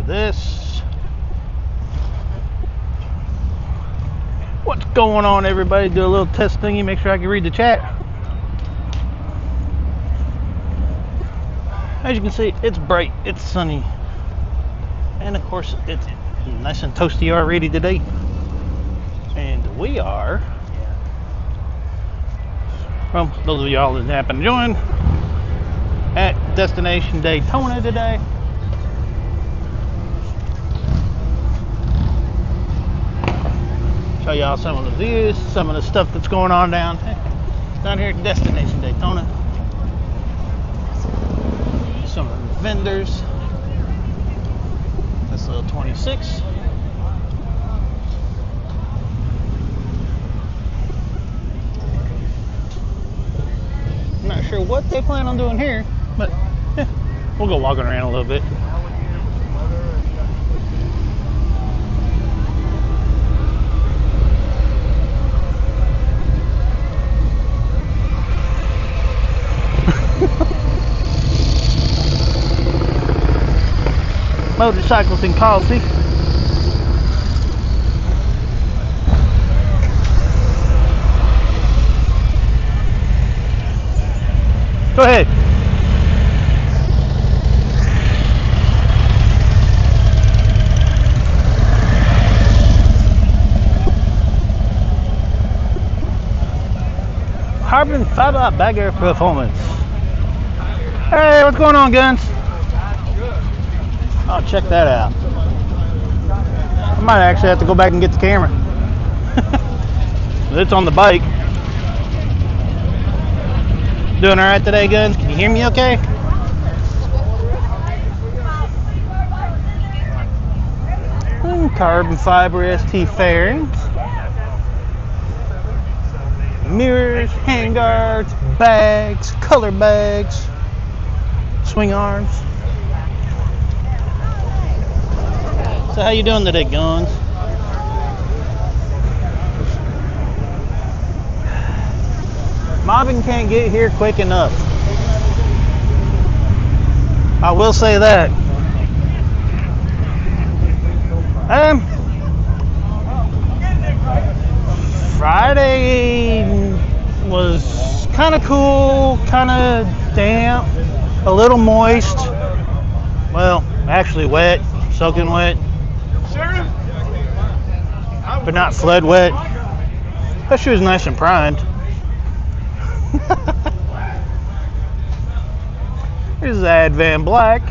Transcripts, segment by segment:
do this. What's going on, everybody? Do a little test thingy, make sure I can read the chat. As you can see, it's bright, it's sunny, and of course it's nice and toasty already today. And we are, well, those of y'all that happen to join, at Destination Daytona today. Show y'all some of the views, some of the stuff that's going on down here at Destination Daytona. Some of the vendors. This little 26. I'm not sure what they plan on doing here, but yeah, we'll go walking around a little bit. Motorcycles and coffee. Go ahead. Carbon fiber bagger performance. Hey, what's going on, Guns? Oh, check that out. I might actually have to go back and get the camera. It's on the bike. Doing all right today, Guns? Can you hear me okay? Carbon fiber ST fairings. Mirrors, handguards, bags, color bags, swing arms. So how you doing today, Guns? Mobbing can't get here quick enough. I will say that. Friday was kind of cool, kind of damp, a little moist. Well, actually wet, soaking wet. But not flood wet. That shoe was nice and primed. Here's the Advan Black.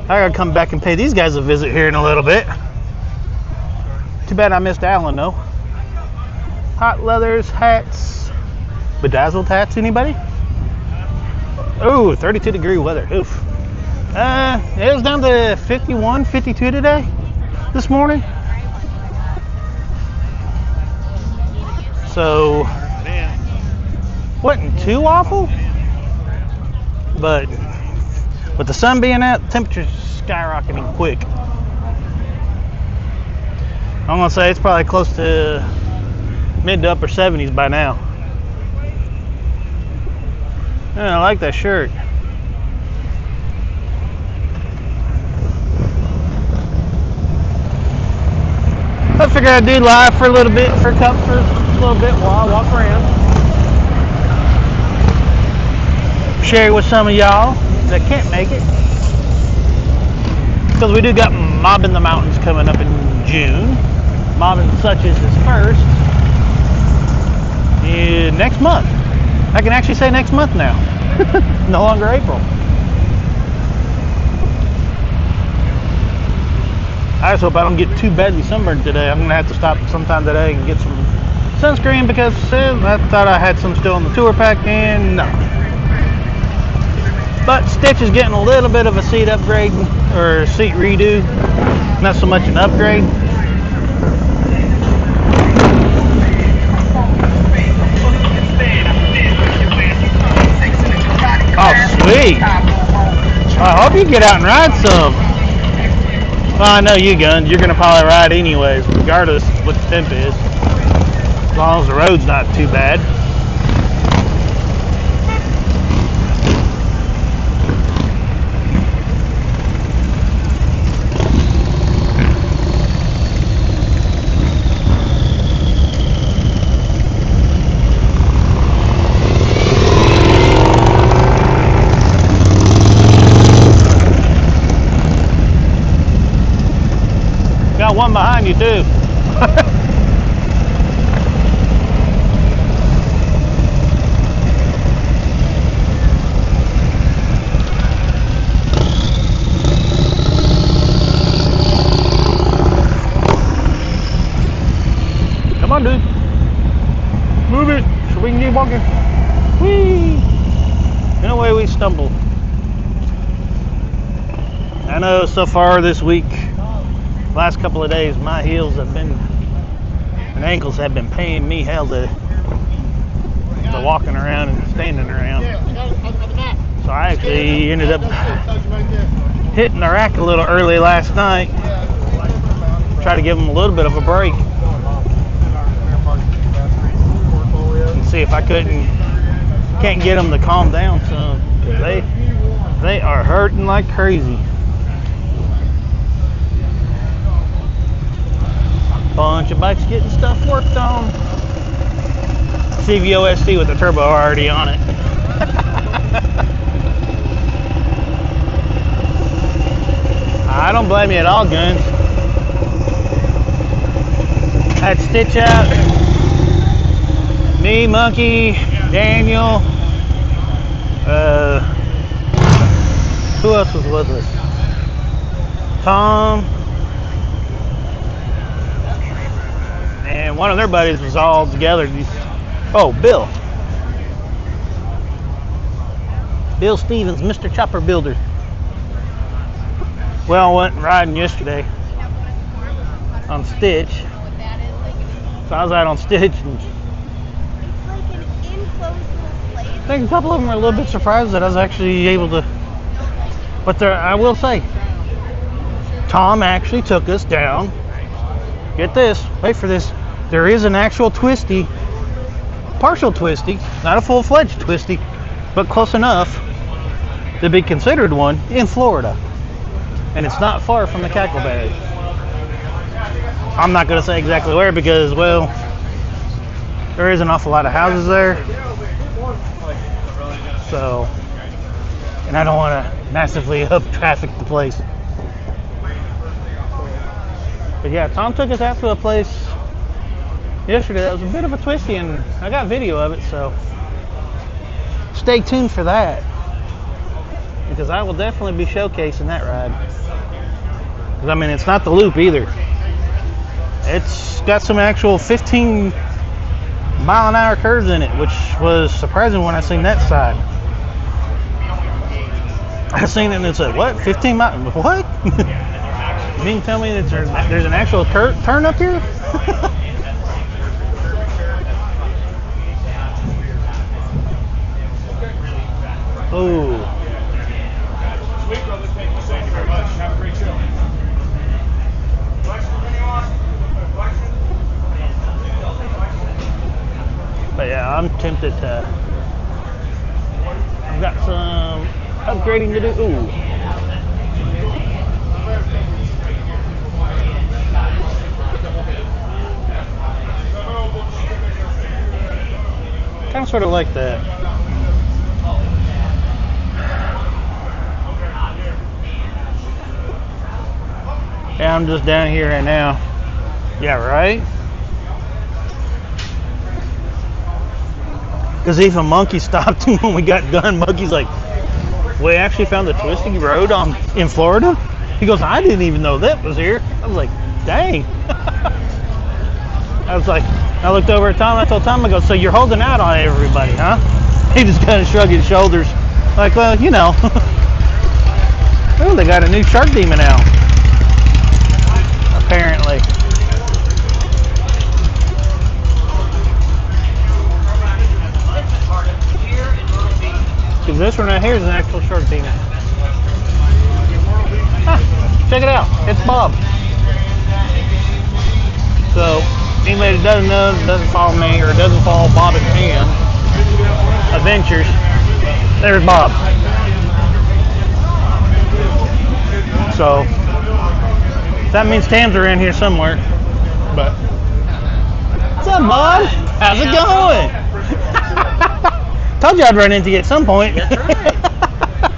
I gotta come back and pay these guys a visit here in a little bit. Too bad I missed Alan though. Hot leathers, hats, bedazzled hats, anybody? Oh, 32 degree weather. Oof. It was down to 51, 52 today, this morning. So, wasn't too awful, but with the sun being out, the temperature's skyrocketing quick. I'm gonna say it's probably close to mid to upper 70s by now. Yeah, I like that shirt. I figured I'd do live for a little bit, for a little bit while I walk around. Share it with some of y'all that can't make it. Because we do got Mob in the Mountains coming up in June. Mob and Such is first. Next month. I can actually say next month now. No longer April. I just hope I don't get too badly sunburned today. I'm going to have to stop sometime today and get some sunscreen because I thought I had some still in the tour pack and no. But Stitch is getting a little bit of a seat upgrade or seat redo. Not so much an upgrade. Oh, sweet. I hope you get out and ride some. Well, I know you, Guns. You're going to probably ride anyways, regardless of what the temp is. As long as the road's not too bad. got one behind you too. Come on, dude. Move it so we can keep walking. Whee! In a way we stumbled. I know so far this week, last couple of days, my heels have been and ankles have been paying me hell to walking around and standing around. So I actually ended up hitting the rack a little early last night. Try to give them a little bit of a break. And see if I can't get them to calm down some. They are hurting like crazy. Bunch of bikes getting stuff worked on. CVOSC with the turbo already on it. I don't blame you at all, Guns. Had Stitch out. Me, Monkey, Daniel. Who else was with us? Tom. And one of their buddies was all together. Oh, Bill. Bill Stevens, Mr. Chopper Builder. Well, I went riding yesterday on Stitch. So I was out on Stitch. And I think a couple of them were a little bit surprised that I was actually able to. But I will say, Tom actually took us down. Get this, wait for this. There is an actual twisty, partial twisty, not a full-fledged twisty, but close enough to be considered one in Florida. And it's not far from the Cackle Bag. I'm not going to say exactly where because, well, there is an awful lot of houses there. So, and I don't want to massively up traffic the place. But yeah, Tom took us out to a place yesterday that was a bit of a twisty, and I got video of it, so stay tuned for that, because I will definitely be showcasing that ride. Because I mean, it's not the loop either. It's got some actual 15-mile-an-hour curves in it, which was surprising when I seen that side. I seen it and it's like, what? 15 miles? What? You mean tell me that there's an actual turn up here? Oh. Sweet, brother. Thank you so very much. Have a great show. But yeah, I'm tempted to. I've got some upgrading to do. Ooh. Kind of sort of like that. Yeah, I'm just down here right now. Yeah, right? Because even Monkey stopped when we got done. Monkey's like, we actually found the twisting road in Florida? He goes, I didn't even know that was here. I was like, dang. I was like, I looked over at Tom. I told Tom, I go, so you're holding out on everybody, huh? He just kind of shrugged his shoulders. Like, well, you know. Oh, they got a new shark demon out. Apparently. Because this one right here is an actual shark demon. Huh, check it out. It's Bob. So, anybody that doesn't know, doesn't follow me, or doesn't follow Bob and Pam Adventures, there's Bob. So, that means Tam's around here somewhere. But, what's up, Bob? How's it going? Told you I'd run into you at some point. That's right.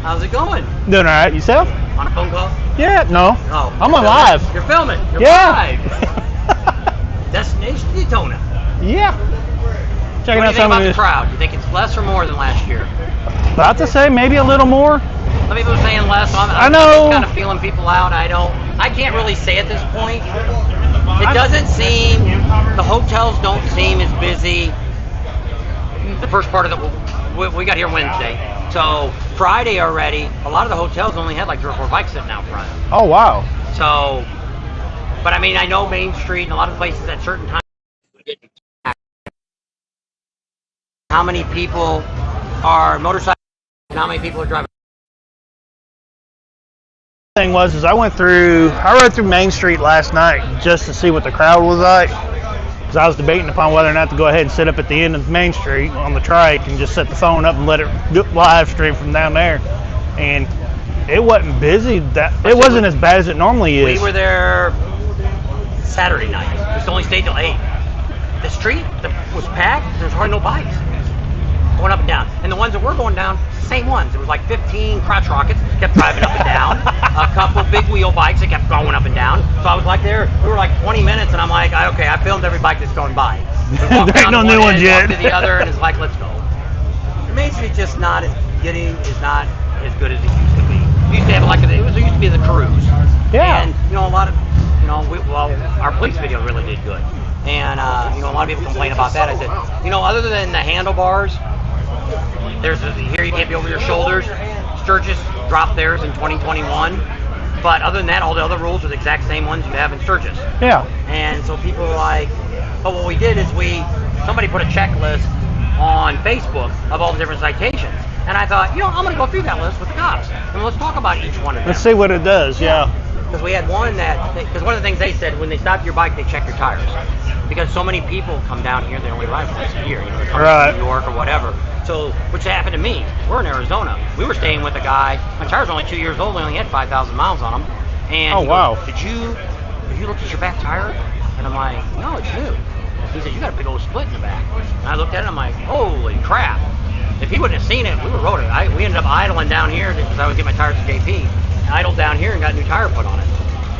How's it going? Doing all right. Yourself? On a phone call? Yeah, no. Oh, I'm on live. You're filming. You're Yeah. live. Destination Daytona. Yeah. What Checking do you out think some about of the the crowd? You think it's less or more than last year? About to say maybe a little more. Some people are saying less. I'm know. just kind of feeling people out. I can't really say at this point. It doesn't seem, the hotels don't seem as busy. The first part of we got here Wednesday. So Friday already, a lot of the hotels only had like 3 or 4 bikes sitting out front. Oh, wow. So, but I mean, I know Main Street and a lot of places at certain times. How many people are motorcycling and how many people are driving? Thing was is I rode through Main Street last night just to see what the crowd was like, because I was debating upon whether or not to go ahead and sit up at the end of Main Street on the trike and just set the phone up and let it live stream from down there, and it wasn't busy. It wasn't as bad as it normally is. We were there Saturday night. We only stayed till 8. The street was packed. There's hardly no bikes going up and down. And the ones that were going down, same ones. It was like 15 crotch rockets kept driving up and down. A couple big wheel bikes that kept going up and down. So I was like there. We were like 20 minutes, and I'm like, okay, I filmed every bike that's going by. There ain't no new ones yet. To the other, and it's like, let's go. The Main Street just is not as good as it used to be. We used to have it used to be the cruise. Yeah. And a lot of our police video really did good. And a lot of people complain about that. I said, other than the handlebars, here you can't be over your shoulders. Sturgis dropped theirs in 2021. But other than that, all the other rules are the exact same ones you have in Sturgis. Yeah. And so people were like, but what we did is somebody put a checklist on Facebook of all the different citations. And I thought, I'm going to go through that list with the cops. And let's talk about each one of them. Let's see what it does, yeah. Because we had one because one of the things they said, when they stop your bike, they check your tires. Because so many people come down here, they only arrive once a year. They come from New York or whatever. So, which happened to me. We're in Arizona. We were staying with a guy. My tires were only 2 years old. We only had 5,000 miles on them. And oh, wow. Did you look at your back tire? And I'm like, no, it's new. He said, you got a big old split in the back. And I looked at it, and I'm like, holy crap. If he wouldn't have seen it, we would have rode it. We ended up idling down here because I would get my tires at JP. Idled down here and got a new tire put on it.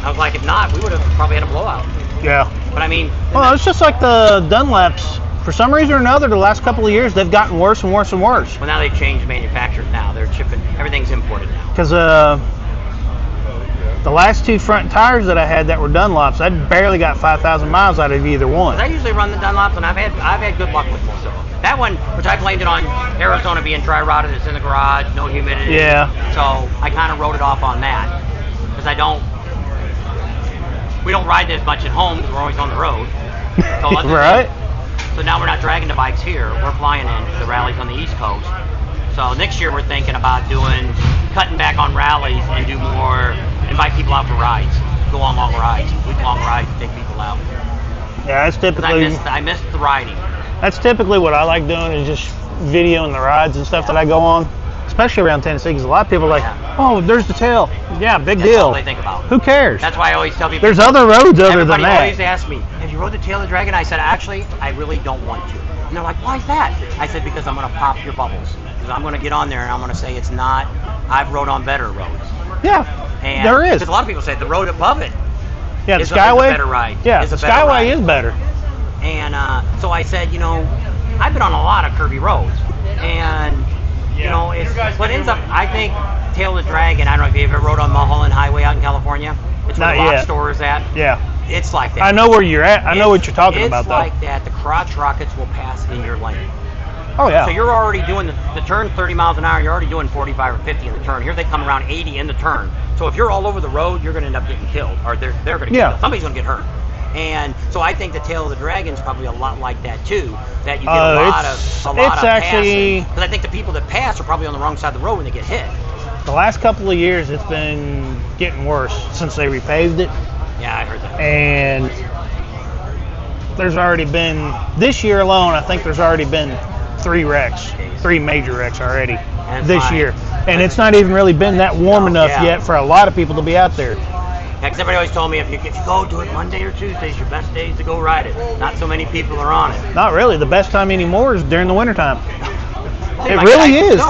I was like, if not, we would have probably had a blowout. Yeah. But I mean... Well, it's just like the Dunlops. For some reason or another, the last couple of years, they've gotten worse and worse and worse. Well, now they've changed manufacturers now. They're shipping... Everything's imported now. Because the last 2 front tires that I had that were Dunlops, I barely got 5,000 miles out of either one. I usually run the Dunlops, and I've had good luck with them. So that one, which I blamed it on Arizona being dry rotted, it's in the garage, no humidity. Yeah. So I kind of wrote it off on that because we don't ride as much at home because we're always on the road. So right. So now we're not dragging the bikes here. We're flying in the rallies on the East Coast. So next year we're thinking about cutting back on rallies and do more, invite people out for rides, go on long rides, week-long rides, take people out. Yeah, that's typically. I missed the riding. That's typically what I like doing, is just videoing the rides and stuff that I go on, especially around Tennessee, because a lot of people are like, oh, there's the tail. Yeah, big That's deal. all they think about. Who cares? That's why I always tell people. There's other roads other than that. Everybody always asks me, have you rode the Tail of the Dragon? I said, actually, I really don't want to. And they're like, why is that? I said, because I'm going to pop your bubbles. Because I'm going to get on there and I'm going to say it's not, I've rode on better roads. Yeah, and there is. Because a lot of people say the road above it yeah, the is Skyway, a better ride. Yeah, the Skyway is better. And so I said, I've been on a lot of curvy roads. And, what ends up, I think, Tail of the Dragon, I don't know if you ever rode on Mulholland Highway out in California. It's where the rock store is at. Yeah. It's like that. I know where you're at. I know what you're talking about, though. It's like that. The crotch rockets will pass in your lane. Oh, yeah. So you're already doing the turn 30 miles an hour. You're already doing 45 or 50 in the turn. Here they come around 80 in the turn. So if you're all over the road, you're going to end up getting killed. Or they're going to get killed. Somebody's going to get hurt. And so I think the Tail of the Dragon is probably a lot like that, too. That you get a lot of passing. Because I think the people that pass are probably on the wrong side of the road when they get hit. The last couple of years, it's been getting worse since they repaved it. Yeah, I heard that. And there's already been, this year alone, I think there's already been 3 major wrecks already this year. And it's not even really been that warm enough yet for a lot of people to be out there. Yeah, because everybody always told me if you go do it Monday or Tuesday's your best days to go ride it. Not so many people are on it. Not really. The best time anymore is during the wintertime. It really is.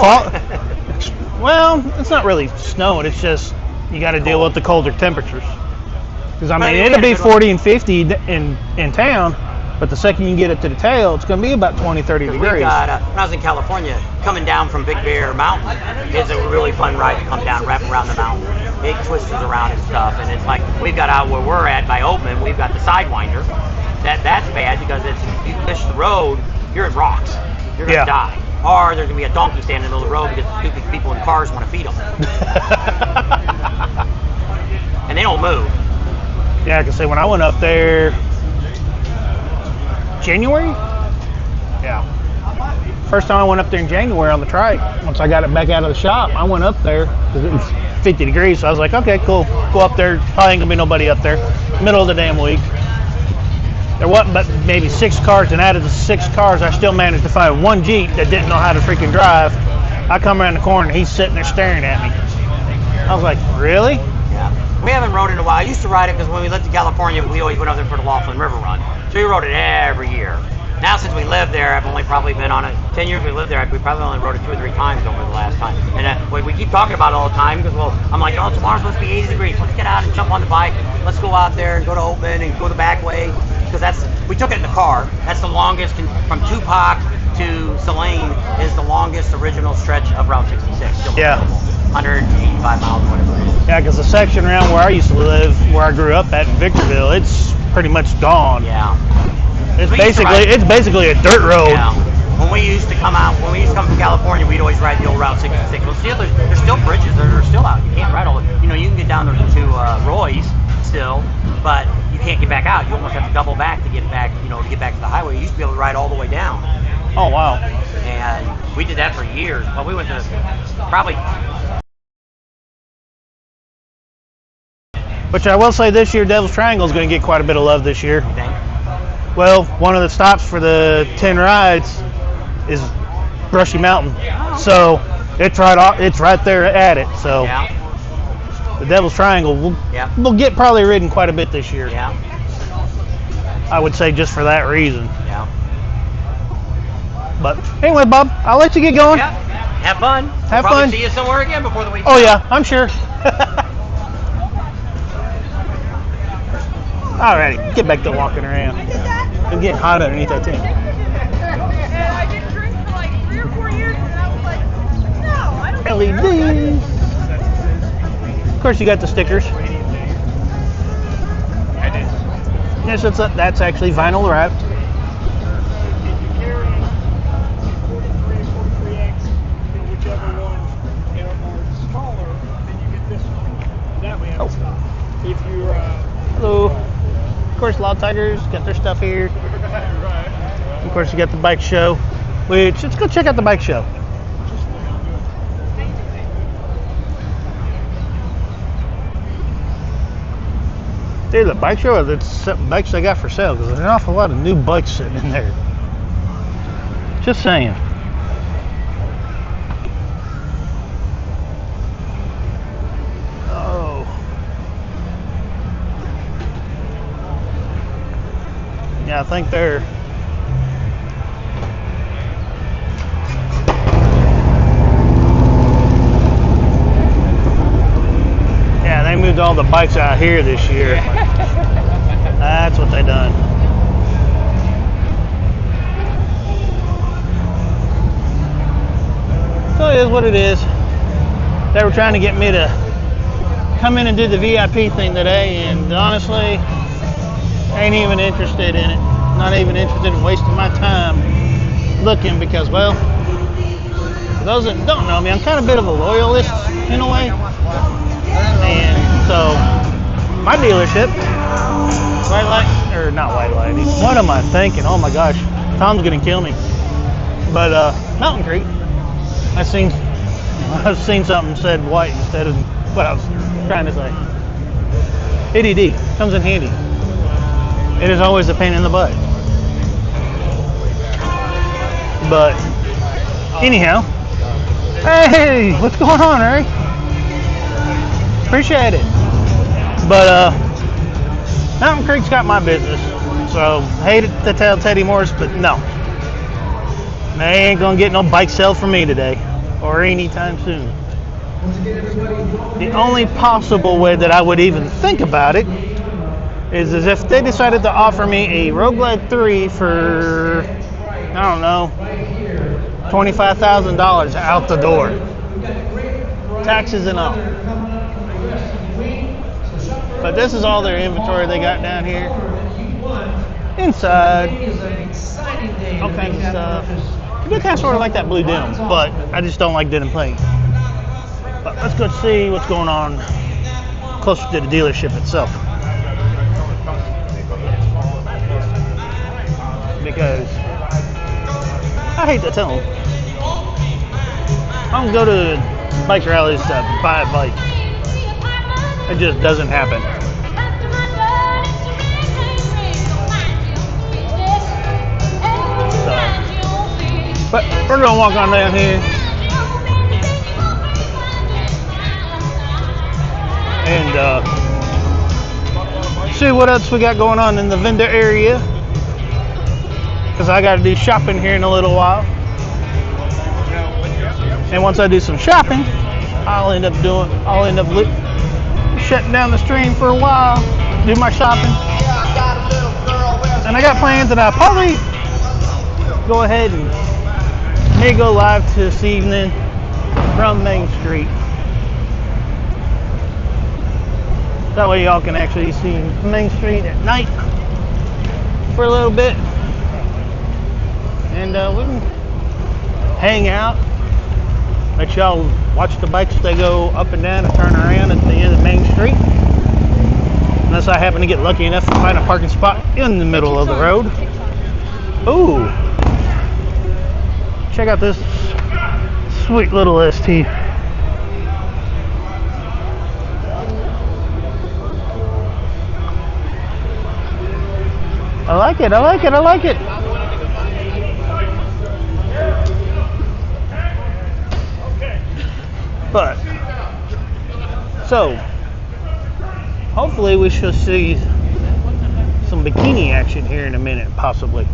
Well, it's not really snowing. It's just You got to deal with the colder temperatures. Because I mean, But it'll be yeah, 40 and 50 in town, but the second you get it to the tail, it's going to be about 20, 30 We degrees. got, when I was in California, coming down from Big Bear Mountain is a really fun ride to come down, wrap around the mountain. Big twists around and stuff. And it's like, we've got out where we're at by Oatman, we've got the Sidewinder. That's bad because it's, if you fish the road, you're in rocks. You're going to die. Or there's going to be a donkey standing in the middle of the road because stupid people in cars want to feed them. And they don't move. Yeah, I can say when I went up there, January? Yeah. First time I went up there in January on the trike. Once I got it back out of the shop, I went up there because it was 50 degrees. So I was like, okay, cool. Go up there. Probably ain't going to be nobody up there. Middle of the damn week. There wasn't but maybe 6 cars, and out of the 6 cars, I still managed to find one Jeep that didn't know how to freaking drive. I come around the corner, and he's sitting there staring at me. I was like, really? Yeah. We haven't rode it in a while. I used to ride it because when we lived in California, we always went up there for the Laughlin River Run. So we rode it every year. Now, since we lived there, I've only probably been on it. 10 years we lived there, we probably only rode it 2 or 3 times over the last time. And we keep talking about it all the time because, well, I'm like, oh, tomorrow's supposed to be 80 degrees. Let's get out and jump on the bike. Let's go out there and go to Oatman and go the back way. Because we took it in the car. That's the longest from Tupac to Saline is the longest original stretch of Route 66. Still Yeah. 185 miles, whatever it is. Yeah, because the section around where I used to live, where I grew up at in Victorville, it's pretty much gone. Yeah. It's basically a dirt road. Yeah. When we used to come from California, we'd always ride the old Route 66. Well, still, there's still bridges that are still out. You can't ride all the, you can get down there to Roy's still, but you can't get back out. You almost have to double back to get back, to get back to the highway. You used to be able to ride all the way down. Oh, wow. And we did that for years. Well, we went to probably. Which I will say this year, Devil's Triangle is going to get quite a bit of love this year. You think? Well, one of the stops for the 10 rides is Brushy Mountain. So it's right there at it. So Yeah. the Devil's Triangle will get probably ridden quite a bit this year. Yeah. I would say just for that reason. Yeah. But anyway, Bob, I'll let you get going. Yeah. Have fun. Have We'll probably fun. see you somewhere again before the week. Oh yeah, I'm sure. Alrighty, get back to walking around. It's getting hot underneath that tent. I didn't drink for like 3 or 4 years, and I was like, no, I don't LEDs. Of course, you got the stickers. I did. Yes, that's actually vinyl wrapped. Whichever one are smaller, then you get this one. That way, if you're Hello. Of course, Loud Tigers got their stuff here. right. Of course, you got the bike show. Which, let's go check out the bike show. Dude, the bike show, that's some bikes they got for sale because there's an awful lot of new bikes sitting in there. Just saying. Oh. Yeah, I think they're. Yeah, they moved all the bikes out here this year. That's what they done. So it is what it is. They were trying to get me to come in and do the VIP thing today, and honestly, I ain't even interested in it. Not even interested in wasting my time looking because, well, for those that don't know me, I'm kind of a bit of a loyalist in a way. And so, my dealership, White Light, or not White Lighting, what am I thinking? Oh my gosh, Tom's gonna kill me. But Mountain Creek, I've seen something said white instead of what I was trying to say. ADD comes in handy. It is always a pain in the butt. But anyhow, hey, what's going on, Ray? Appreciate it. But Mountain Creek's got my business, so hate to tell Teddy Morris, but no, they ain't gonna get no bike sale from me today or anytime soon. The only possible way that I would even think about it is as if they decided to offer me a Rogue Glide 3 for, I don't know, $25,000 out the door. Taxes and all. But this is all their inventory they got down here. Inside, all kinds of stuff. I do kind of sort of like that blue denim, but I just don't like denim paint. But let's go see what's going on closer to the dealership itself. Because I hate to tell them, I don't go to bike rallies to buy a bike. It just doesn't happen. So, but we're gonna walk on down here and see what else we got going on in the vendor area. Because I got to do shopping here in a little while. And once I do some shopping, I'll end up shutting down the stream for a while, do my shopping. And I got plans, and I'll probably go ahead and may go live this evening from Main Street. That way y'all can actually see Main Street at night for a little bit. And we can hang out, let y'all watch the bikes as they go up and down and turn around at the end of Main Street. Unless I happen to get lucky enough to find a parking spot in the middle of the road. Ooh, check out this sweet little ST. I like it, I like it, I like it. But, so, hopefully we shall see some bikini action here in a minute, possibly.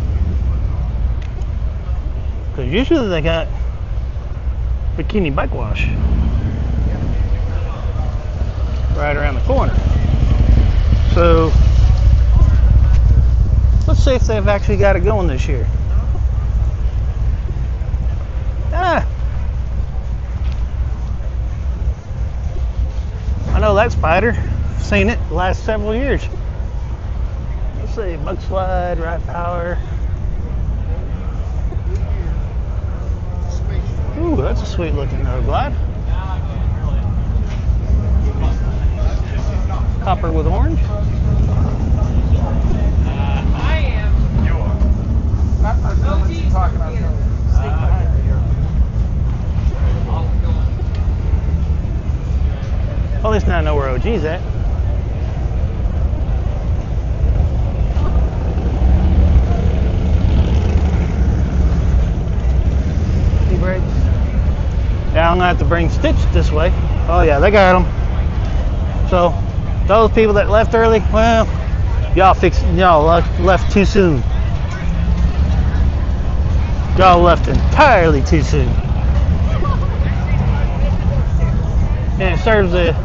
Because usually they got bikini bike wash right around the corner. So, let's see if they've actually got it going this year. I know that spider. I've seen it the last several years. Let's see, bug slide, ride power. Ooh, that's a sweet looking Rogue Glide. Copper with orange. I am. You are. Not for talking about Well, at least now I know where OG's at. E-brakes. Yeah, I'm gonna have to bring Stitch this way. Oh yeah, they got them. So those people that left early, well, y'all left too soon. Y'all left entirely too soon. And it serves the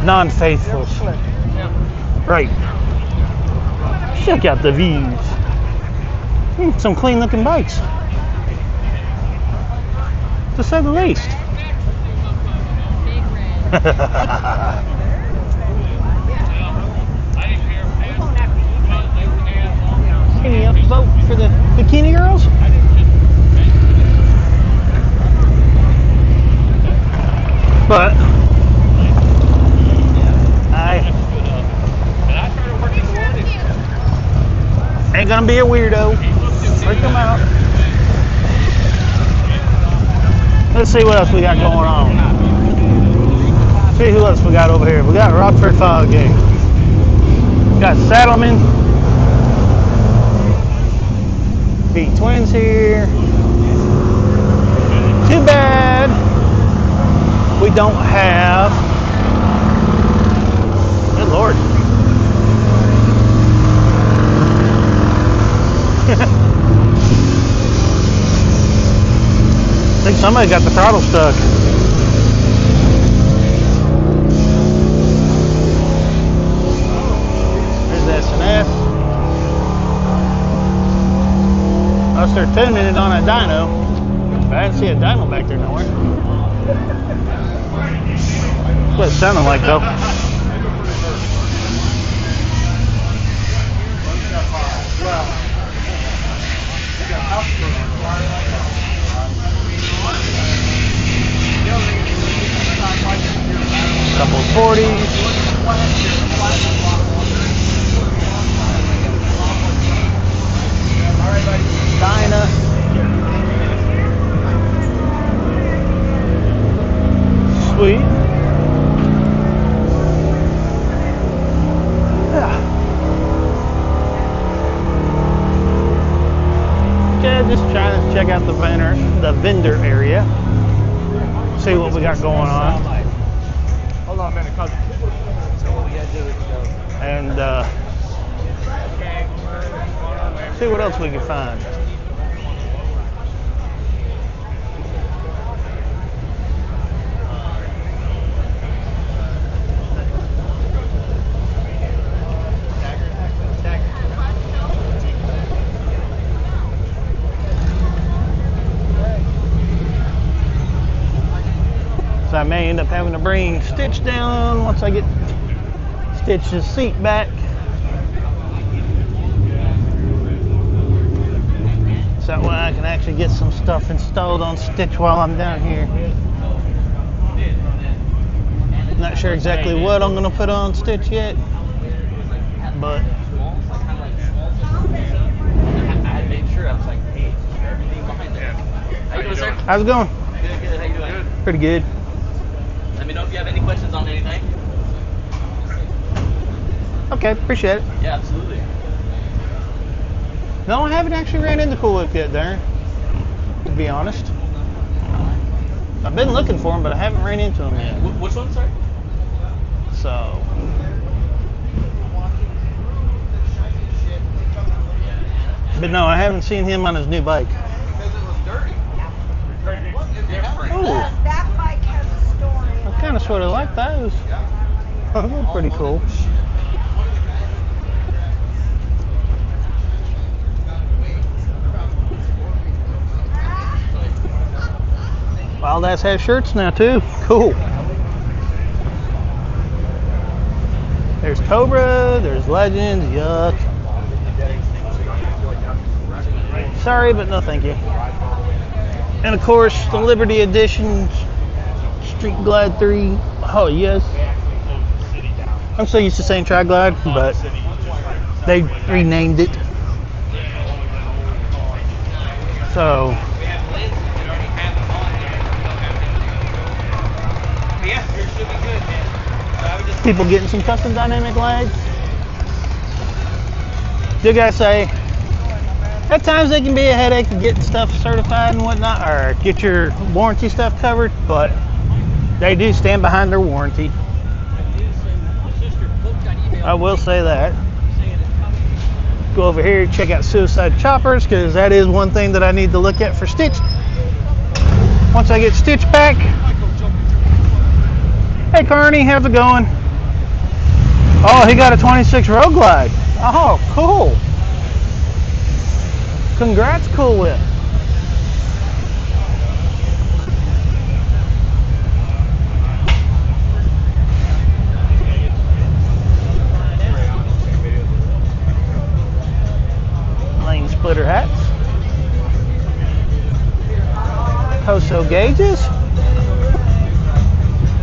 non-faithfuls. Right. Check out the views. Some clean looking bikes, to say the least. Any upvote for the bikini girls? But I ain't gonna be a weirdo. Freak them out. Let's see what else we got going on. See who else we got over here. We got Rockford Fog Gang. We got Saddleman. Beat Twins here. Too bad we don't have. Good Lord. I think somebody got the throttle stuck. they're tuning it on a dyno. But I didn't see a dyno back there nowhere. That's what it sounded like though. Couple of 40s. Dyna. Sweet. Yeah. Okay, just trying to check out the vendor area. See what we got going on. Hold on a minute, cousin. So what we gotta do is go. And see what else we can find. So I may end up having to bring Stitch down once I get Stitch's seat back. So that way I can actually get some stuff installed on Stitch while I'm down here. Not sure exactly what I'm going to put on Stitch yet, but I made sure. I was like, hey, everything behind there. How you doing, sir? how's it going? Good, good. How you doing? Good. Pretty good. Let me know if you have any questions on anything. Okay, appreciate it. Yeah, absolutely. No, I haven't actually ran into Cool Whip yet, Darren. To be honest, I've been looking for him, but I haven't ran into him yet. Which one, sir? So, but no, I haven't seen him on his new bike. Oh, That bike has a story. I kind of sort of like those. Those are pretty cool. Wild Ass has shirts now too. Cool. There's Cobra, there's Legends, yuck. Sorry, but no thank you. And of course, the Liberty Edition Street Glide 3. Oh, yes. I'm so used to saying Tri-Glide, but they renamed it. So, people getting some custom dynamic legs. Do gotta say, at times they can be a headache to get stuff certified and whatnot, or get your warranty stuff covered, but they do stand behind their warranty. I will say that. Go over here, check out Suicide Choppers, because that is one thing that I need to look at for Stitch. Once I get Stitch back. Hey Carney, how's it going? Oh, he got a 26 Road Glide. Oh, cool. Congrats, Cool Whip. Lane splitter hats. Hoso gauges.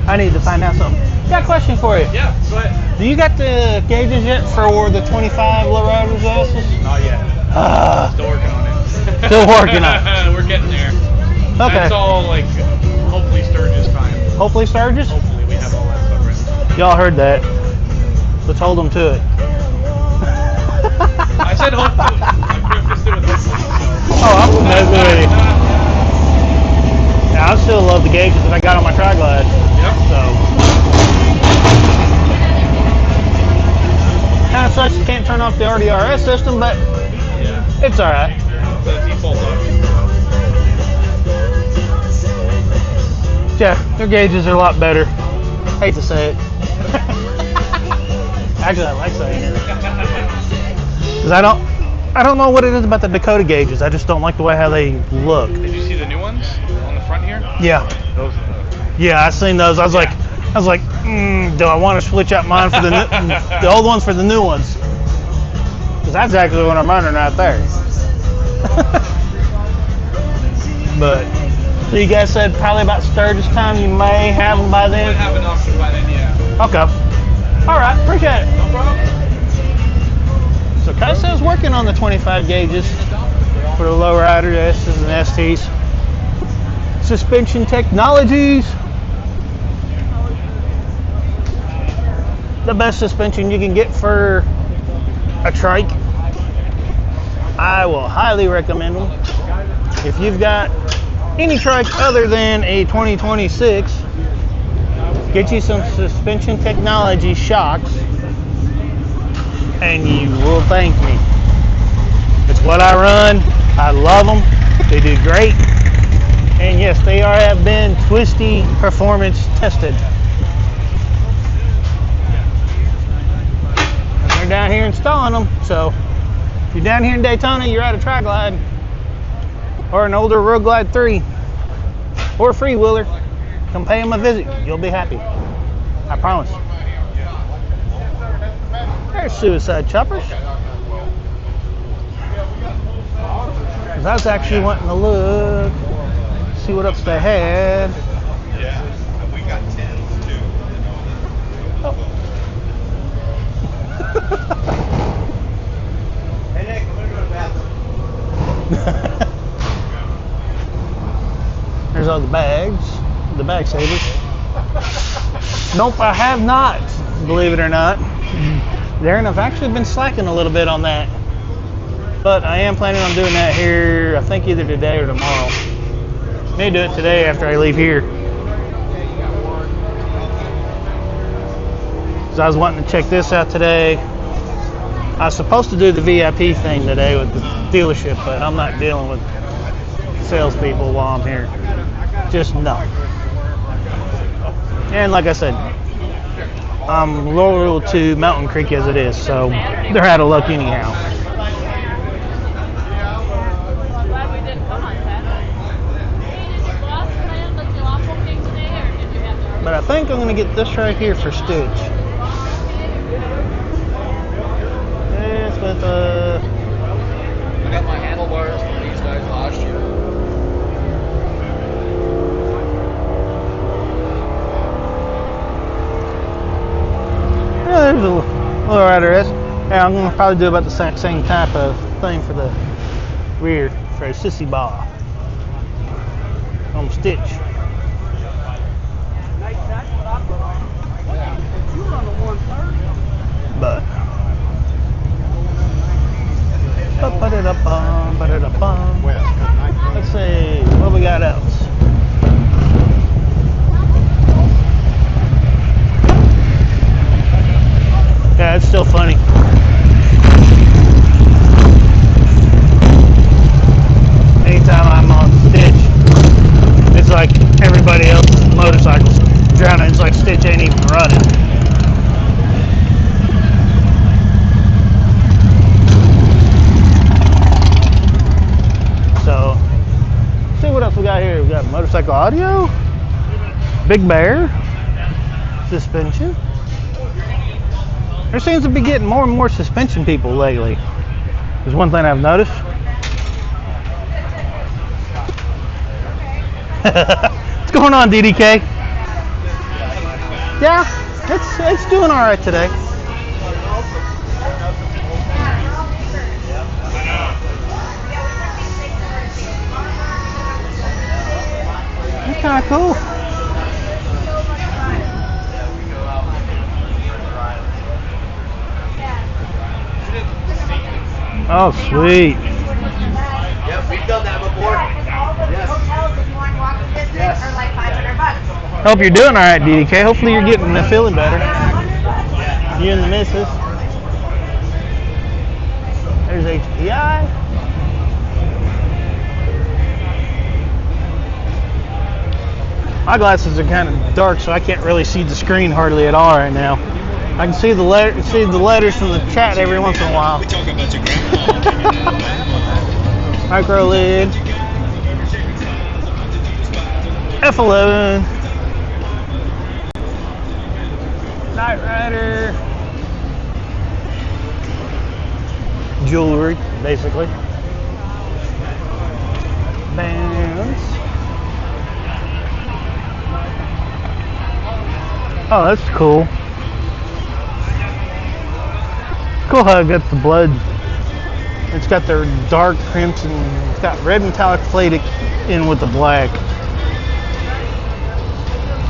I need to find out something. Got a question for you. Yeah, go ahead. Do you got the gauges yet for the 25 lowriders asses? Not yet. Still working on it. Still working on it. We're getting there. Okay. That's all like hopefully Sturgis time. Hopefully Sturgis? Hopefully we have all that stuff ready. Y'all heard that. Let's hold them to it. I said hopefully. I prefaced it with hopefully. Oh, I'm messing with you. Yeah, I still love the gauges that I got on my Tri-Glide. Yep. So. Kind of sucks you can't turn off the RDRS system, but Yeah. it's alright. The default option. Yeah, their gauges are a lot better. Hate to say it. Actually, I like saying it. Because I don't know what it is about the Dakota gauges. I just don't like the way how they look. Did you see the new ones on the front here? Yeah. Those. Yeah, I seen those. I was like, do I want to switch out mine for the old ones for the new ones? Because that's actually what I'm running right there. But so you guys said probably about Sturgis time. You may have them by then. Might have an option by then, yeah. Okay. All right. Appreciate it. No problem. So Costa's working on the 25 gauges for the lowrider S's and STs. Suspension technologies. The best suspension you can get for a trike. I will highly recommend them. If you've got any trike other than a 2026, get you some suspension technology shocks and you will thank me. It's what I run. I love them. They do great. And yes, they have been Twisty performance tested. And they're down here installing them. So if you're down here in Daytona, you're at a Tri-Glide or an older Road Glide 3 or a Freewheeler, come pay them a visit. You'll be happy. I promise. There's suicide choppers. 'Cause I was actually wanting to look, see what else they had. Yeah. And we got 10s too. Oh. Hey Nick, I'm gonna go to the bathroom. There's all the bags, the bag savers. Nope, I have not, believe it or not. Darren, I've actually been slacking a little bit on that. But I am planning on doing that here, I think either today or tomorrow. May do it today after I leave here. So I was wanting to check this out today. I was supposed to do the VIP thing today with the dealership, but I'm not dealing with salespeople while I'm here. Just no. And like I said, I'm loyal to Mountain Creek as it is, so they're out of luck anyhow. But I think I'm going to get this right here for Stitch. It's with I got my handlebars from these guys last year. yeah, there's a little rider S. Yeah, I'm going to probably do about the same type of thing for the rear for a sissy ball on Stitch. But let's see what we got else. Yeah, it's still funny. Anytime I'm on Stitch, it's like everybody else's motorcycles drowning. It's like Stitch ain't even running. So, see what else we got here. We got motorcycle audio, Big Bear, suspension. There seems to be getting more and more suspension people lately. There's one thing I've noticed. What's going on, DDK? Yeah, it's doing all right today. It's kind of cool. Oh, sweet. Yep, we've done that before. Yes. Hotels, if you want walking distance, are like $500. Hope you're doing all right, DDK. Hopefully you're getting feeling better. You and the missus. There's HPI. My glasses are kind of dark, so I can't really see the screen hardly at all right now. I can see the letters from the chat every once in a while. Micro lid. F11. Knight Rider. Jewelry, basically. Bands. Oh, that's cool. Cool how it got the blood. It's got the dark crimson. It's got red metallic plate in with the black.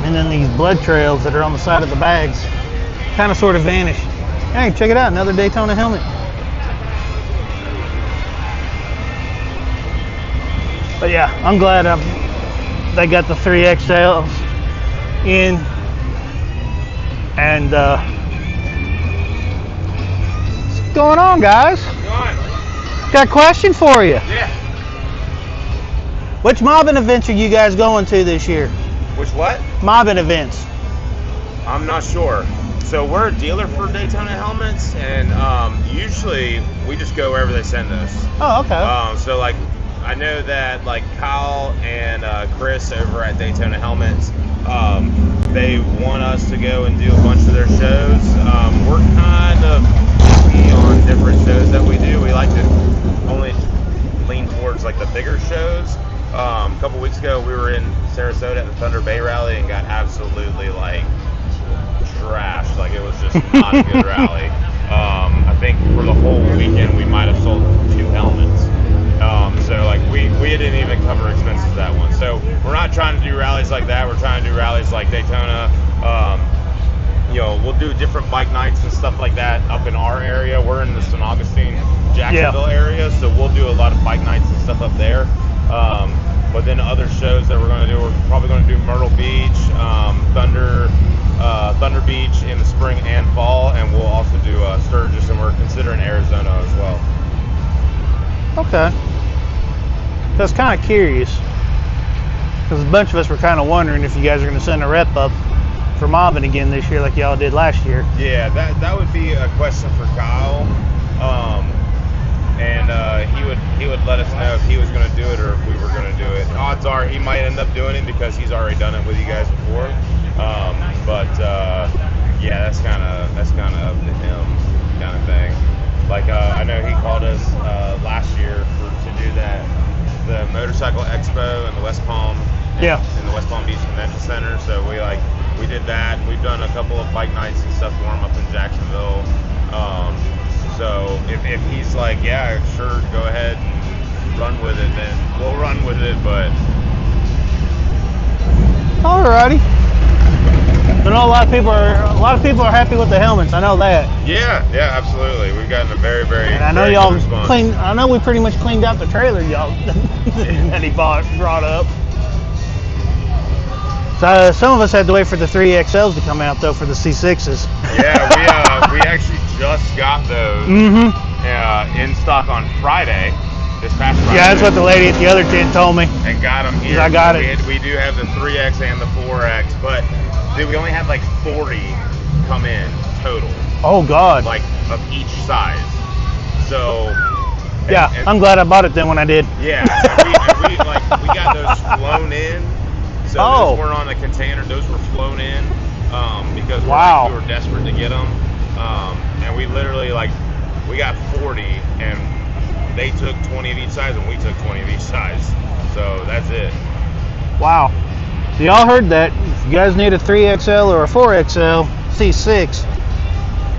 And then these blood trails that are on the side of the bags kind of sort of vanish. Hey, check it out, another Daytona helmet. But yeah, I'm glad they got the 3XLs in. And what's going on, guys? Got a question for you. Yeah. Which mobbing events are you guys going to this year? Which what? Mobbing events. I'm not sure. So we're a dealer for Daytona helmets, and usually we just go wherever they send us. Oh, okay. So like, I know that like Kyle and Chris over at Daytona Helmets, they want us to go and do a bunch of their shows. We're kind of picky on different shows that we do. We like to only lean towards like the bigger shows. A couple weeks ago, we were in Sarasota at the Thunder Bay rally and got absolutely like trashed. Like it was just not a good rally. I think for the whole weekend, we might have sold 2 helmets. So like we didn't even cover expenses that one. So we're not trying to do rallies like that. We're trying to do rallies like Daytona. You know, we'll do different bike nights and stuff like that up in our area. We're in the St. Augustine, Jacksonville area, so we'll do a lot of bike nights and stuff up there. But then other shows that we're going to do, we're probably going to do Myrtle Beach, Thunder Beach in the spring and fall, and we'll also do Sturgis, and we're considering Arizona as well. Okay. I was kind of curious because a bunch of us were kind of wondering if you guys are going to send a rep up for mobbing again this year like y'all did last year. Yeah, that would be a question for Kyle, and he would let us know if he was going to do it or if we were going to do it. Odds are he might end up doing it because he's already done it with you guys before. Yeah, that's kind of up to him, kind of thing. Like I know he called us last year to do the motorcycle expo in the West Palm. Yeah. In the West Palm Beach Convention Center. So we did that. We've done a couple of bike nights and stuff for him up in Jacksonville. So if he's like, yeah, sure, go ahead and run with it, then we'll run with it. But alrighty. I know a lot of people are happy with the helmets. I know that. Yeah, absolutely. We've gotten a very, very. And I know very y'all good response. I know we pretty much cleaned out the trailer y'all that he brought up. So some of us had to wait for the 3XLs to come out though for the C6s. Yeah, we actually just got those in stock on Friday. This past Friday. Yeah, that's what the lady at the other tent told me. And got them here. I got it. We do have the 3X and the 4X, but dude, we only had like 40 come in total. Oh God! Like of each size. So. And I'm glad I bought it then when I did. Yeah, we got those flown in. So those weren't on a container; those were flown in because we were desperate to get them. And we literally we got 40, and they took 20 of each size, and we took 20 of each size. So that's it. Wow. So y'all heard that. If you guys need a 3XL or a 4XL C6,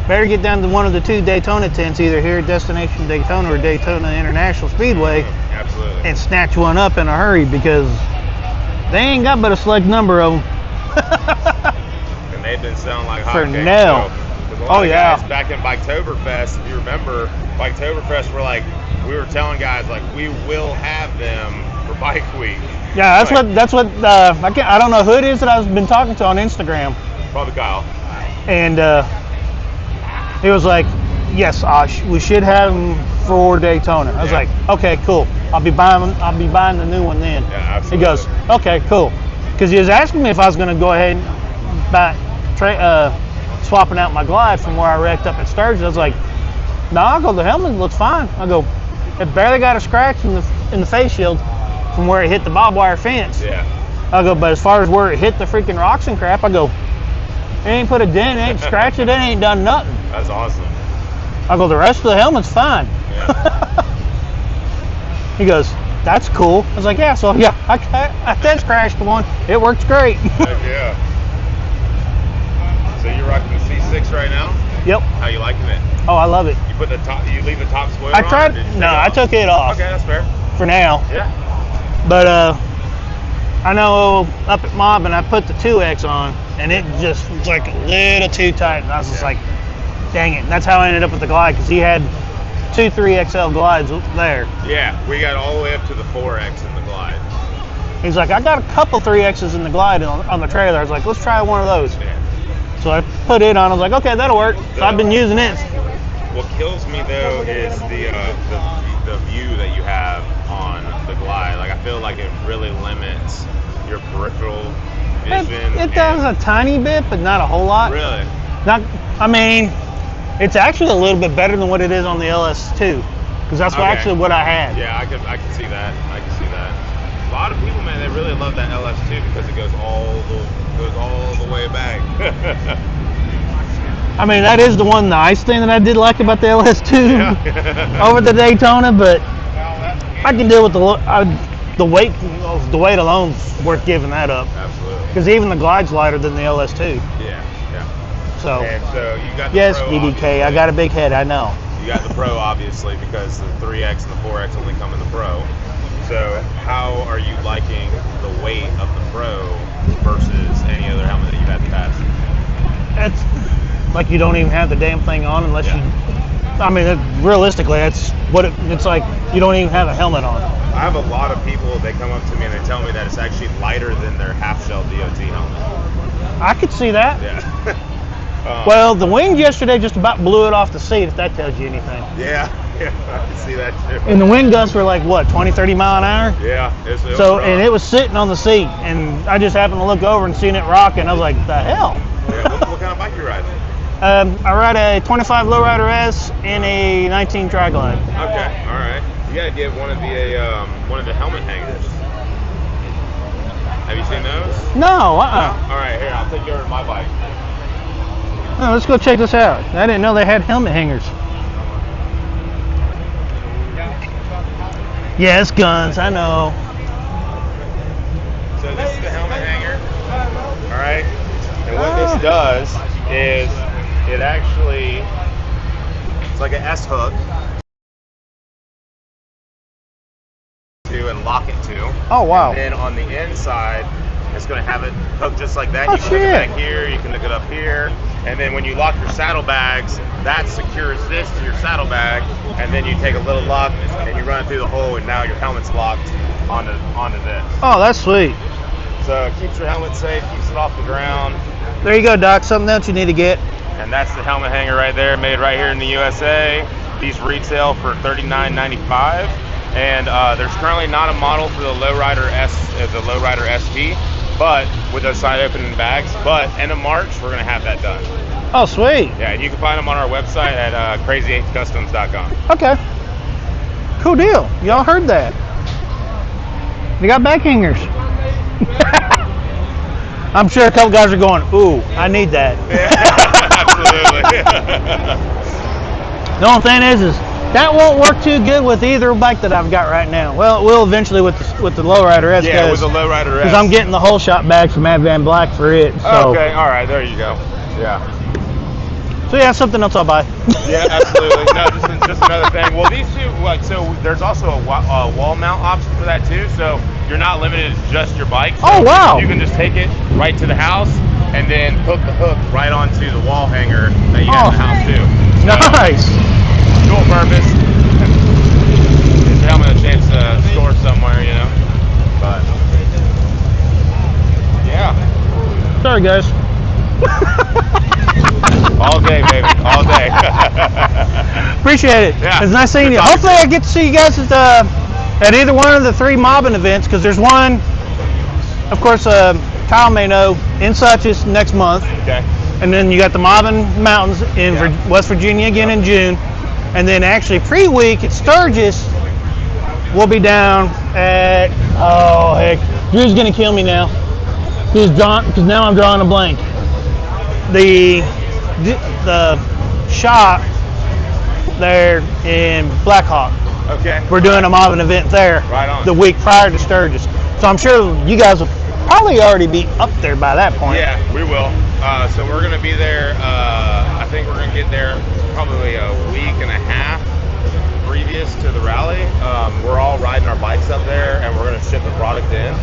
better get down to one of the 2 Daytona tents, either here at Destination Daytona or Daytona International Speedway. Absolutely. And snatch one up in a hurry because they ain't got but a select number of them. And they've been selling like hotcakes. For now. So, guys back in Biketoberfest, if you remember, Biketoberfest, we were telling guys we will have them for Bike Week. Yeah, that's what I don't know who it is that I've been talking to on Instagram. Probably Kyle. And he was like, yes, we should have them for Daytona. I was like, okay, cool. I'll be buying the new one then. Yeah, absolutely. He goes, okay, cool. Because he was asking me if I was going to go ahead and buy swapping out my glide from where I wrecked up at Sturgis. I was like, no, I go, the helmet looks fine. I go, it barely got a scratch in the face shield from where it hit the barbed wire fence. Yeah. I go, but as far as where it hit the freaking rocks and crap, I go, it ain't put a dent, it ain't scratched it, it ain't done nothing. That's awesome. I go, the rest of the helmet's fine. Yeah. He goes, that's cool. I was like, yeah, so yeah, I test crashed one. It works great. Heck yeah. So you're rocking the C6 right now? Yep. How you liking it? Oh, I love it. You put the top. You leave the top spoiler I on, tried. or did you No, take it I off? took it off Okay, that's fair. for now. Yeah. But I know up at Mob, and I put the 2X on, and it just was like a little too tight. And I was just like, dang it. And that's how I ended up with the glide, because he had 2 3XL glides there. Yeah, we got all the way up to the 4X in the glide. He's like, I got a couple 3Xs in the glide on the trailer. I was like, let's try one of those. Yeah. So I put it on. I was like, okay, that'll work. So I've been using it. What kills me though is the view that you have on the glide. Like I feel like it really limits your peripheral vision. It does a tiny bit, but not a whole lot. Really? Not. I mean, it's actually a little bit better than what it is on the LS2, because that's Okay. actually what I had. Yeah, I can see that. I can see that. A lot of people, man, they really love that LS2 because it goes all the way back. I mean, that is the one nice thing that I did like about the LS2 over the Daytona, but I can deal with the weight. The weight alone's worth giving that up, Absolutely. because even the glide's lighter than the LS2. Yeah. So And so you got the yes, Pro, DDK, obviously. I got a big head. I know. You got the Pro obviously because the 3X and the 4X only come in the Pro. So how are you liking the weight of the Pro versus any other helmet that you've had in the past? It's like you don't even have the damn thing on unless you. I mean, realistically, that's what it's like. You don't even have a helmet on. I have a lot of people, they come up to me and they tell me that it's actually lighter than their half-shell DOT helmet. I could see that. Yeah. Well, the wind yesterday just about blew it off the seat, if that tells you anything. Yeah, I can see that too. And the wind gusts were like, what, 20, 30 mile an hour? Yeah, it was So, rough. and it was sitting on the seat, and I just happened to look over and seen it rocking. I was like, the hell? Yeah, what kind of bike you riding? I ride a 25 Lowrider S and a 19 Tri-Glide. Okay, all right. You gotta get one of the helmet hangers. Have you seen those? No, All right, here, I'll take you over to my bike. Oh, let's go check this out. I didn't know they had helmet hangers. Yes, guns, I know. So this is the helmet hanger. All right. And what this does is it actually, it's like an S hook to and lock it to. Oh, wow. And then on the inside, it's going to have it hooked just like that. Oh, You can hook it shit. back here, you can hook it up here. And then when you lock your saddlebags, that secures this to your saddlebag. And then you take a little lock and you run it through the hole, and now your helmet's locked onto this. Oh, that's sweet. So it keeps your helmet safe, keeps it off the ground. There you go, Doc. Something else you need to get. And that's the helmet hanger right there, made right here in the USA. These retail for $39.95. And there's currently not a model for the Lowrider ST, but with those side opening bags. But end of March, we're gonna have that done. Oh, sweet. Yeah, and you can find them on our website at crazy8customs.com. Okay. Cool deal. Y'all heard that. They got back hangers. I'm sure a couple guys are going, ooh, I need that. Absolutely. The only thing is that won't work too good with either bike that I've got right now. Well, it will eventually with the Lowrider S. Yeah, with the Lowrider S. Because I'm getting the whole shot bag from Matt Van Black for it. So. Okay, all right, there you go. Yeah. So yeah, something else I'll buy. Yeah, absolutely. No, just another thing. Well, these two, like, so there's also a wall mount option for that too. So you're not limited to just your bike. So Oh, wow. You can just take it right to the house and then hook the hook right onto the wall hanger that you have in the house too. So, Nice. dual purpose. Gives your helmet a chance to store somewhere, you know. But yeah. Sorry, guys. All day, baby. All day. Appreciate it. Yeah. It's nice seeing you. Good talking Hopefully to I get to see you guys at either one of the 3 mobbing events, because there's one, of course, Kyle may know, in Suches next month. Okay. And then you got the Marvin Mountains in West Virginia again in June. And then actually pre-week at Sturgis, we'll be down at, oh heck, Drew's gonna kill me now. Because now I'm drawing a blank. The shop there in Blackhawk. Okay. We're doing a Marvin event there. Right on. The week prior to Sturgis. So I'm sure you guys will probably already be up there by that point. Yeah, we will. So we're going to be there, I think we're going to get there probably a week and a half previous to the rally. We're all riding our bikes up there, and we're going to ship the product in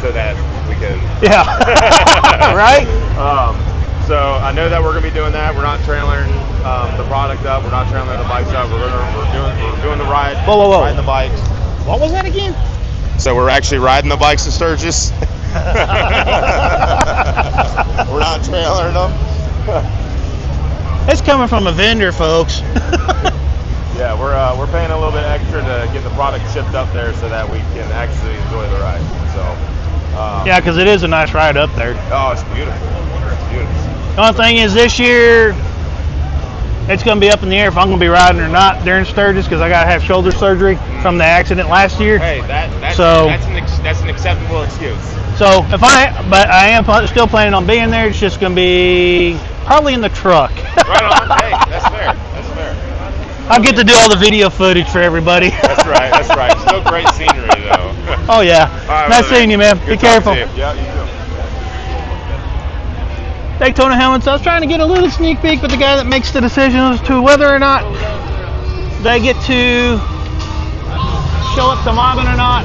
so that we can... Yeah. Right? So I know that we're going to be doing that. We're not trailering the product up. We're not trailering the bikes up. We're doing the ride. Whoa. Riding the bikes. What was that again? So we're actually riding the bikes to Sturgis. We're not trailering them. It's coming from a vendor, folks. Yeah, we're paying a little bit extra to get the product shipped up there so that we can actually enjoy the ride. So. Yeah, because it is a nice ride up there. Oh, it's beautiful. It's beautiful. The only thing is this year, it's going to be up in the air if I'm going to be riding or not during Sturgis because I got to have shoulder surgery from the accident last year. Hey, that's an acceptable excuse. So but I am still planning on being there. It's just going to be probably in the truck. Right on. Hey, that's fair. That's fair. I'll get to do all the video footage for everybody. That's right. That's right. Still great scenery though. Oh yeah. Right, nice seeing you, man. Good Be careful. Yeah, you too. Daytona Helmets. I was trying to get a little sneak peek with the guy that makes the decision as to whether or not they get to show up to Marvin or not.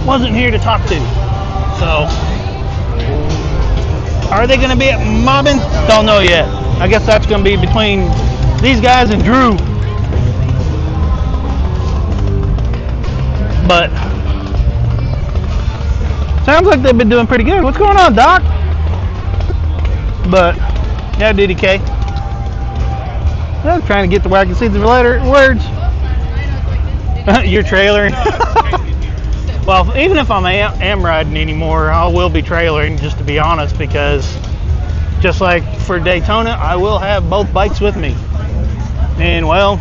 Wasn't here to talk to. So, are they going to be at Marvin? Don't know yet. I guess that's going to be between these guys and Drew. But sounds like they've been doing pretty good. What's going on, Doc? But yeah, DDK. I'm trying to get to where I can see the words. Your trailer. Well, even if I am riding anymore, I will be trailering, just to be honest, because just like for Daytona, I will have both bikes with me. And well,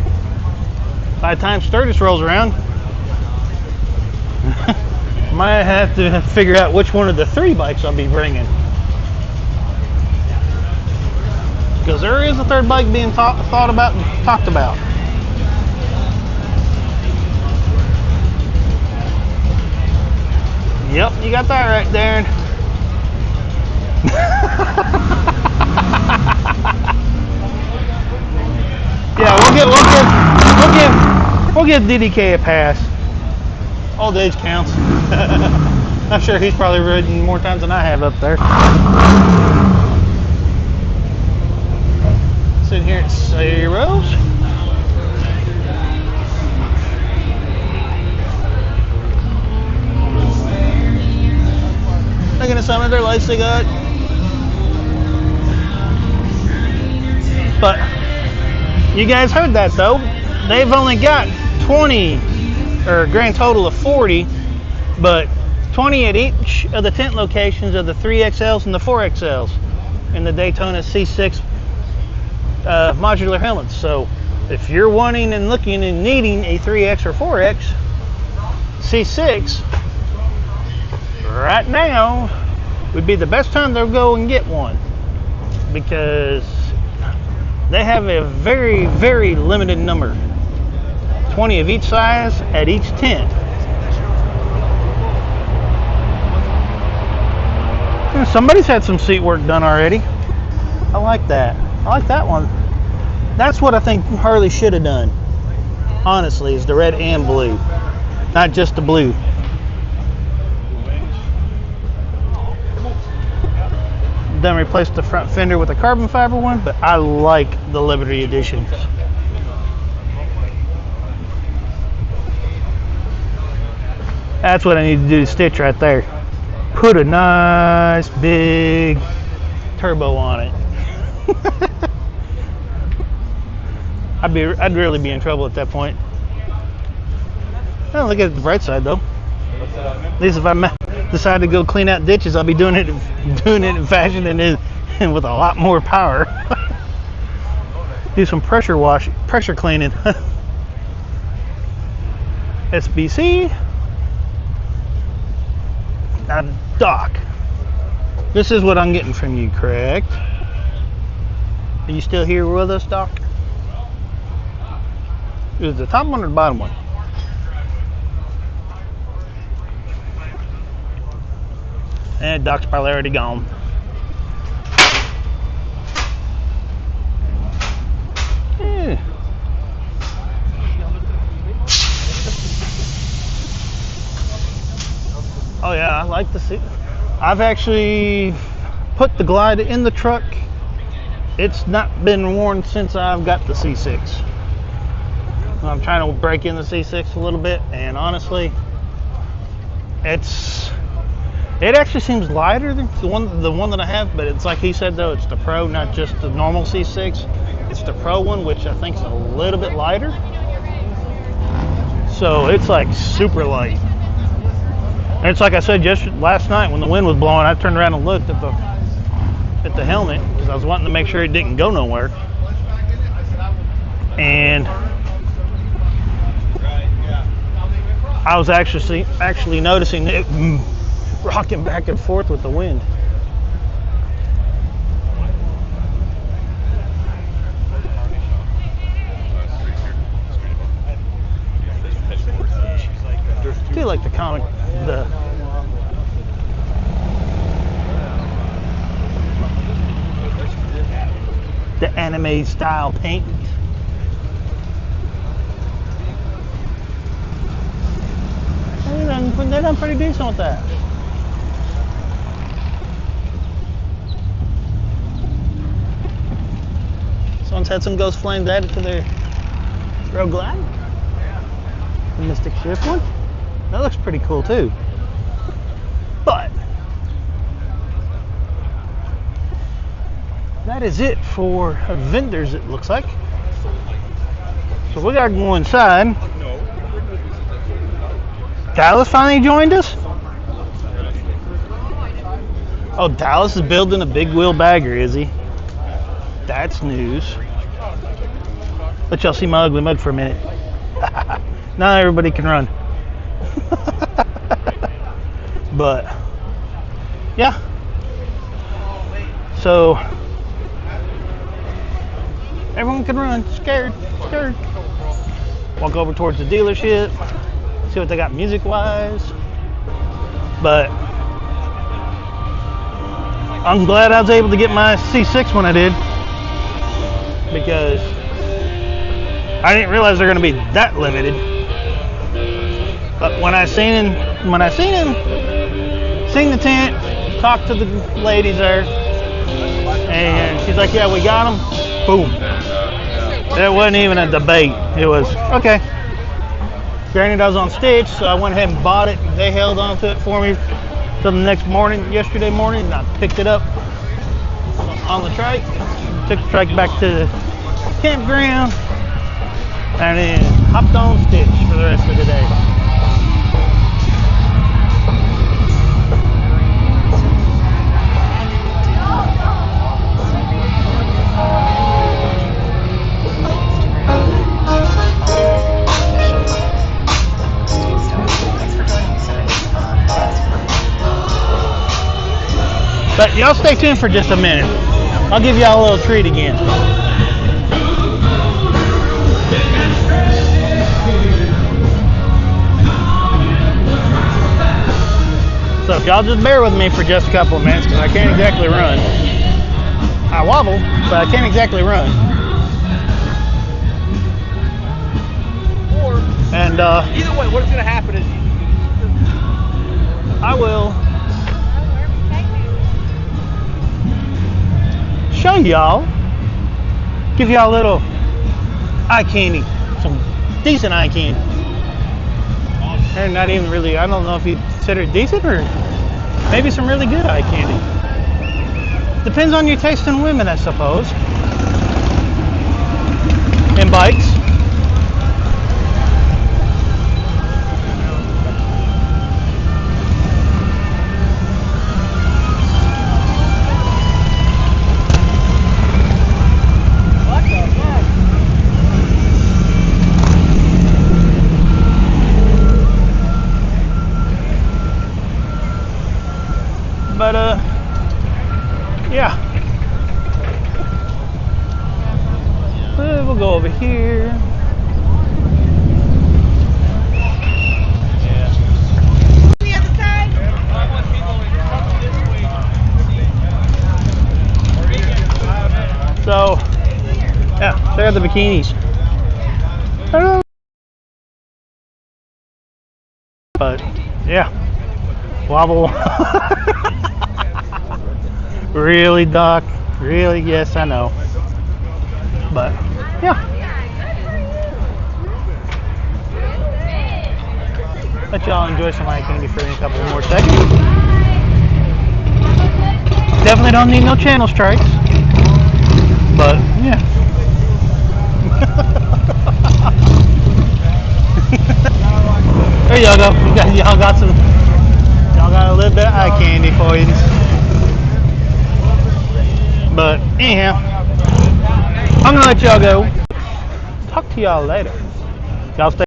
by the time Sturgis rolls around, might have to figure out which one of the 3 bikes I'll be bringing. Because there is a 3rd bike being thought about and talked about. Yep, you got that right, Darren. Yeah, we'll give DDK a pass. Old age counts. I'm sure he's probably ridden more times than I have up there. Sitting here at Zeros. Looking at some of their lights they got. But you guys heard that though. They've only got 20, or a grand total of 40, but 20 at each of the tent locations of the 3XLs and the 4XLs in the Daytona C6 modular helmets. So if you're wanting and looking and needing a 3X or 4X C6, right now would be the best time to go and get one, because they have a very, very limited number. 20 of each size at each tent. Somebody's had some seat work done already. I like that. I like that one. That's what I think Harley should have done, honestly, is the red and blue, not just the blue. Then replaced the front fender with a carbon fiber one, but I like the Liberty editions. That's what I need to do to stitch right there. Put a nice big turbo on it. I'd really be in trouble at that point. Well, look at the bright side though. At least if I decide to go clean out ditches, I'll be doing it in fashion and and with a lot more power. Do some pressure cleaning. SBC. Now, Doc, this is what I'm getting from you, correct? Are you still here with us, Doc? Is it the top one or the bottom one? And Doc's probably already gone. Yeah. Oh yeah, I like the seat. I've actually put the Glide in the truck. It's not been worn since I've got the C6. I'm trying to break in the C6 a little bit, and honestly, it actually seems lighter than the one that I have, but it's like he said though, it's the Pro, not just the normal C6. It's the Pro one, which I think is a little bit lighter. So it's like super light. And it's like I said last night when the wind was blowing, I turned around and looked at the helmet because I was wanting to make sure it didn't go nowhere. And I was actually noticing it rocking back and forth with the wind. I do like the comic, the anime style paint. They're done pretty decent with that. Someone's had some Ghost Flames added to their Rogue Glide. The Mystic Shift one. That looks pretty cool too. But that is it for vendors, it looks like. So we gotta go inside. Dallas finally joined us? Oh, Dallas is building a big wheel bagger, is he? That's news. Let y'all see my ugly mug for a minute. Now everybody can run. But yeah. So everyone can run. Scared. Walk over towards the dealership. See what they got music wise. But I'm glad I was able to get my C6 when I did, because I didn't realize they're going to be that limited. But when I seen the tent, talked to the ladies there, and she's like, "Yeah, we got them." Boom. There wasn't even a debate. It was okay. Granted, I was on stitch, so I went ahead and bought it. They held on to it for me till the next morning, yesterday morning, and I picked it up on the trike, took the trike back to the campground, and then hopped on stitch for the rest of the day. But y'all stay tuned for just a minute. I'll give y'all a little treat again. So if y'all just bear with me for just a couple of minutes, because I can't exactly run. I wobble, but I can't exactly run. And either way, what's going to happen is I will show y'all, give y'all a little eye candy, some decent eye candy. And not even really, I don't know if you'd consider it decent or maybe some really good eye candy. Depends on your taste in women, I suppose. And bikes. bikinis. But yeah, wobble. Really, Doc? Really? Yes, I know. But yeah, let y'all enjoy some eye candy for a couple more seconds. Definitely don't need no channel strikes. But yeah. There y'all go. Y'all got a little bit of eye candy for you. But anyhow, I'm gonna let y'all go. Talk to y'all later. Y'all stay